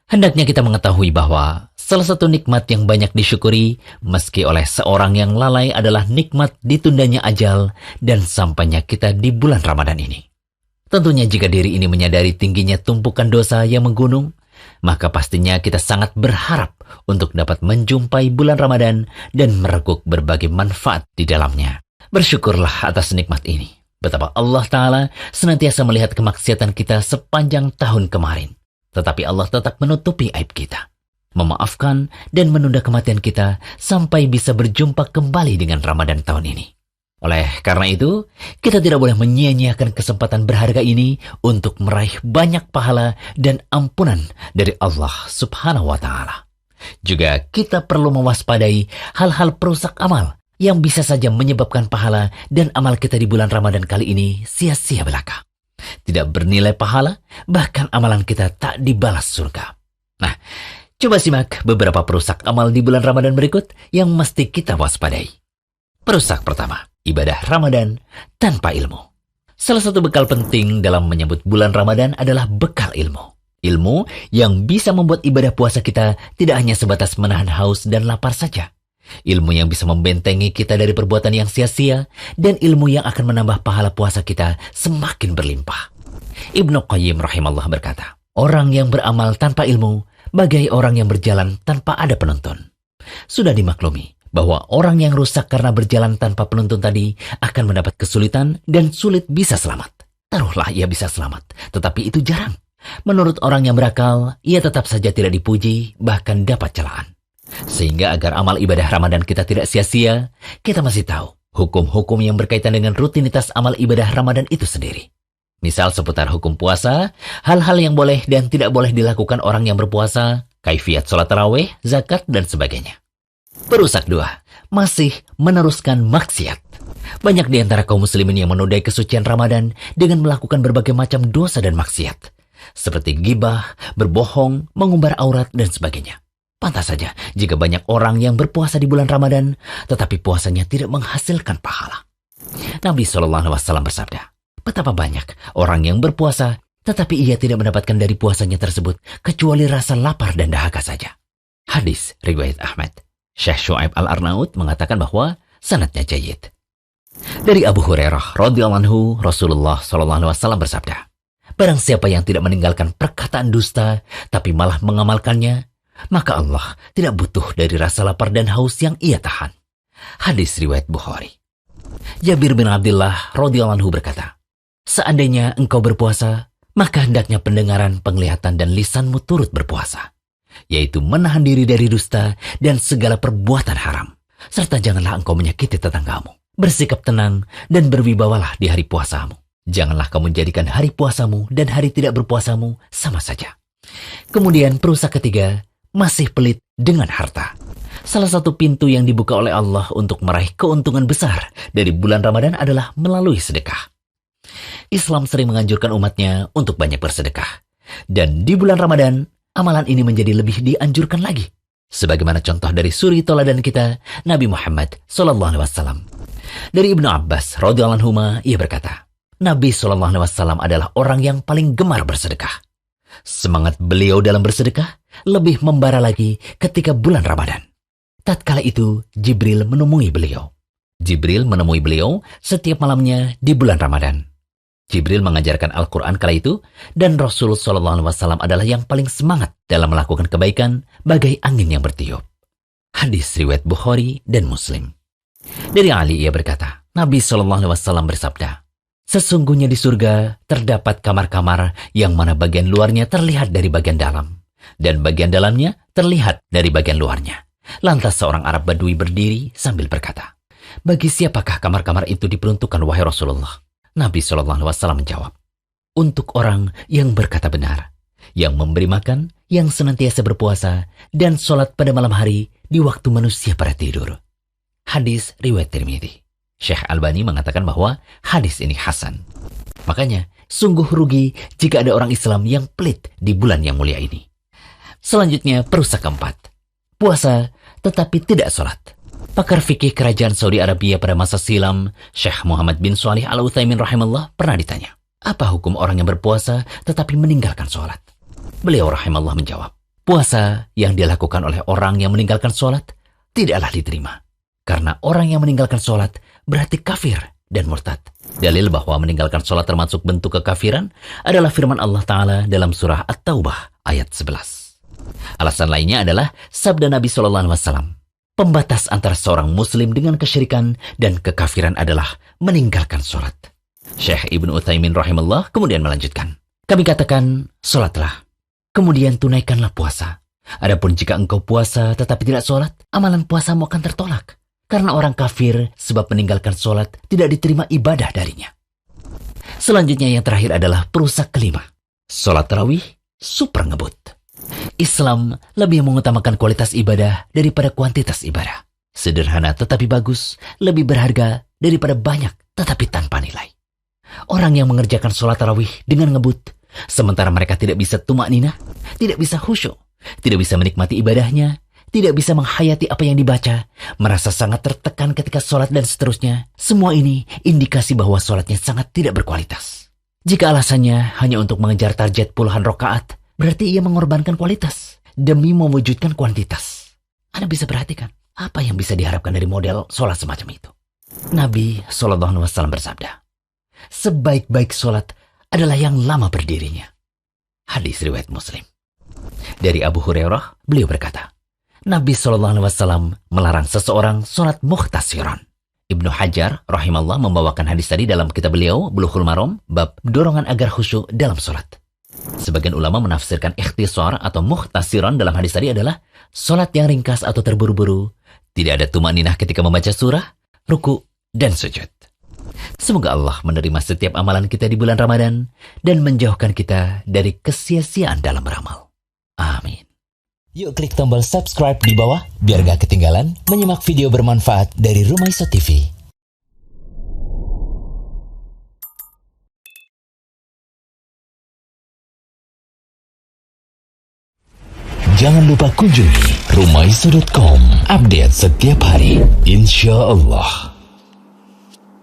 Hendaknya kita mengetahui bahwa salah satu nikmat yang banyak disyukuri meski oleh seorang yang lalai adalah nikmat ditundanya ajal dan sampainya kita di bulan Ramadan ini. Tentunya jika diri ini menyadari tingginya tumpukan dosa yang menggunung, maka pastinya kita sangat berharap untuk dapat menjumpai bulan Ramadan dan mereguk berbagai manfaat di dalamnya. Bersyukurlah atas nikmat ini. Betapa Allah Ta'ala senantiasa melihat kemaksiatan kita sepanjang tahun kemarin. Tetapi Allah tetap menutupi aib kita, memaafkan dan menunda kematian kita sampai bisa berjumpa kembali dengan Ramadan tahun ini. Oleh karena itu, kita tidak boleh menyia-nyiakan kesempatan berharga ini untuk meraih banyak pahala dan ampunan dari Allah Subhanahu wa Ta'ala. Juga kita perlu mewaspadai hal-hal perusak amal yang bisa saja menyebabkan pahala dan amal kita di bulan Ramadan kali ini sia-sia belaka. Tidak bernilai pahala, bahkan amalan kita tak dibalas surga. Nah, coba simak beberapa perusak amal di bulan Ramadan berikut yang mesti kita waspadai. Perusak pertama, ibadah Ramadan tanpa ilmu. Salah satu bekal penting dalam menyambut bulan Ramadan adalah bekal ilmu. Ilmu yang bisa membuat ibadah puasa kita tidak hanya sebatas menahan haus dan lapar saja. Ilmu yang bisa membentengi kita dari perbuatan yang sia-sia dan ilmu yang akan menambah pahala puasa kita semakin berlimpah. Ibnu Qayyim rahimahullah berkata, orang yang beramal tanpa ilmu bagai orang yang berjalan tanpa ada penuntun. Sudah dimaklumi bahwa orang yang rusak karena berjalan tanpa penuntun tadi akan mendapat kesulitan dan sulit bisa selamat. Taruhlah ia bisa selamat, tetapi itu jarang. Menurut orang yang berakal, ia tetap saja tidak dipuji, bahkan dapat celaan. Sehingga agar amal ibadah Ramadan kita tidak sia-sia, kita masih tahu hukum-hukum yang berkaitan dengan rutinitas amal ibadah Ramadan itu sendiri. Misal seputar hukum puasa, hal-hal yang boleh dan tidak boleh dilakukan orang yang berpuasa, kaifiat sholat tarawih, zakat, dan sebagainya. Perusak dua, masih meneruskan maksiat. Banyak di antara kaum muslimin yang menodai kesucian Ramadan dengan melakukan berbagai macam dosa dan maksiat, seperti gibah, berbohong, mengumbar aurat, dan sebagainya. Pantas saja jika banyak orang yang berpuasa di bulan Ramadan, tetapi puasanya tidak menghasilkan pahala. Nabi SAW bersabda, betapa banyak orang yang berpuasa, tetapi ia tidak mendapatkan dari puasanya tersebut kecuali rasa lapar dan dahaga saja. Hadis riwayat Ahmad. Syekh Syu'aib Al-Arnaud mengatakan bahwa sanadnya jayyid. Dari Abu Hurairah radhiyallahu anhu, Rasulullah SAW bersabda, barang siapa yang tidak meninggalkan perkataan dusta, tapi malah mengamalkannya, maka Allah tidak butuh dari rasa lapar dan haus yang ia tahan. Hadis riwayat Bukhari. Jabir bin Abdullah radhiyallahu anhu berkata, seandainya engkau berpuasa, maka hendaknya pendengaran, penglihatan, dan lisanmu turut berpuasa, yaitu menahan diri dari dusta dan segala perbuatan haram. Serta janganlah engkau menyakiti tetanggamu. Bersikap tenang dan berwibawalah di hari puasamu. Janganlah kamu jadikan hari puasamu dan hari tidak berpuasamu sama saja. Kemudian perusak ketiga, masih pelit dengan harta. Salah satu pintu yang dibuka oleh Allah untuk meraih keuntungan besar dari bulan Ramadan adalah melalui sedekah. Islam sering menganjurkan umatnya untuk banyak bersedekah. Dan di bulan Ramadan, amalan ini menjadi lebih dianjurkan lagi. Sebagaimana contoh dari suri toladan kita, Nabi Muhammad SAW. Dari Ibnu Abbas radhiyallahu anhu, ia berkata, Nabi SAW adalah orang yang paling gemar bersedekah. Semangat beliau dalam bersedekah lebih membara lagi ketika bulan Ramadan. Tatkala itu, Jibril menemui beliau. Jibril menemui beliau setiap malamnya di bulan Ramadan. Jibril mengajarkan Al-Quran kala itu, dan Rasul SAW adalah yang paling semangat dalam melakukan kebaikan bagai angin yang bertiup. Hadis riwayat Bukhari dan Muslim. Dari Ali ia berkata, Nabi SAW bersabda, sesungguhnya di surga terdapat kamar-kamar yang mana bagian luarnya terlihat dari bagian dalam, dan bagian dalamnya terlihat dari bagian luarnya. Lantas seorang Arab Badui berdiri sambil berkata, bagi siapakah kamar-kamar itu diperuntukkan, wahai Rasulullah? Nabi SAW menjawab, untuk orang yang berkata benar, yang memberi makan, yang senantiasa berpuasa, dan sholat pada malam hari di waktu manusia pada tidur. Hadis riwayat Tirmidzi. Syekh Albani mengatakan bahwa hadis ini hasan. Makanya, sungguh rugi jika ada orang Islam yang pelit di bulan yang mulia ini. Selanjutnya, perusak keempat. Puasa, tetapi tidak sholat. Pakar fikih kerajaan Saudi Arabia pada masa silam, Syekh Muhammad bin Shalih Al-Utsaimin rahimahullah pernah ditanya, apa hukum orang yang berpuasa tetapi meninggalkan sholat? Beliau rahimahullah menjawab, Puasa yang dilakukan oleh orang yang meninggalkan sholat tidaklah diterima. Karena orang yang meninggalkan sholat berarti kafir dan murtad. Dalil bahwa meninggalkan sholat termasuk bentuk kekafiran adalah firman Allah Ta'ala dalam surah At-Taubah ayat 11. Alasan lainnya adalah sabda Nabi SAW. Pembatas antara seorang muslim dengan kesyirikan dan kekafiran adalah meninggalkan sholat. Syekh Ibnu Utsaimin rahimahullah kemudian melanjutkan. Kami katakan, sholatlah. Kemudian tunaikanlah puasa. Adapun jika engkau puasa tetapi tidak sholat, amalan puasamu akan tertolak. Karena orang kafir sebab meninggalkan sholat tidak diterima ibadah darinya. Selanjutnya yang terakhir adalah perusak kelima. Sholat tarawih super ngebut. Islam lebih mengutamakan kualitas ibadah daripada kuantitas ibadah. Sederhana tetapi bagus, lebih berharga daripada banyak tetapi tanpa nilai. Orang yang mengerjakan sholat tarawih dengan ngebut, sementara mereka tidak bisa tumakninah, tidak bisa khusyuk, tidak bisa menikmati ibadahnya, tidak bisa menghayati apa yang dibaca, merasa sangat tertekan ketika sholat dan seterusnya. Semua ini indikasi bahwa sholatnya sangat tidak berkualitas. Jika alasannya hanya untuk mengejar target puluhan rakaat, berarti ia mengorbankan kualitas demi mewujudkan kuantitas. Anda bisa perhatikan apa yang bisa diharapkan dari model sholat semacam itu. Nabi SAW bersabda, sebaik-baik sholat adalah yang lama berdirinya. Hadis riwayat Muslim. Dari Abu Hurairah, beliau berkata, Nabi SAW melarang seseorang sholat muhtasiran. Ibnu Hajar rahimahullah membawakan hadis tadi dalam kitab beliau, Bulughul Maram, bab dorongan agar khusyuk dalam sholat. Sebagian ulama menafsirkan ikhtisar atau muhtasiran dalam hadis tadi adalah sholat yang ringkas atau terburu-buru, tidak ada tumaninah ketika membaca surah, ruku, dan sujud. Semoga Allah menerima setiap amalan kita di bulan Ramadan dan menjauhkan kita dari kesia-siaan dalam beramal. Amin. Yuk klik tombol subscribe di bawah biar gak ketinggalan menyimak video bermanfaat dari Rumaiso TV. Jangan lupa kunjungi rumaiso.com, update setiap hari, insya Allah.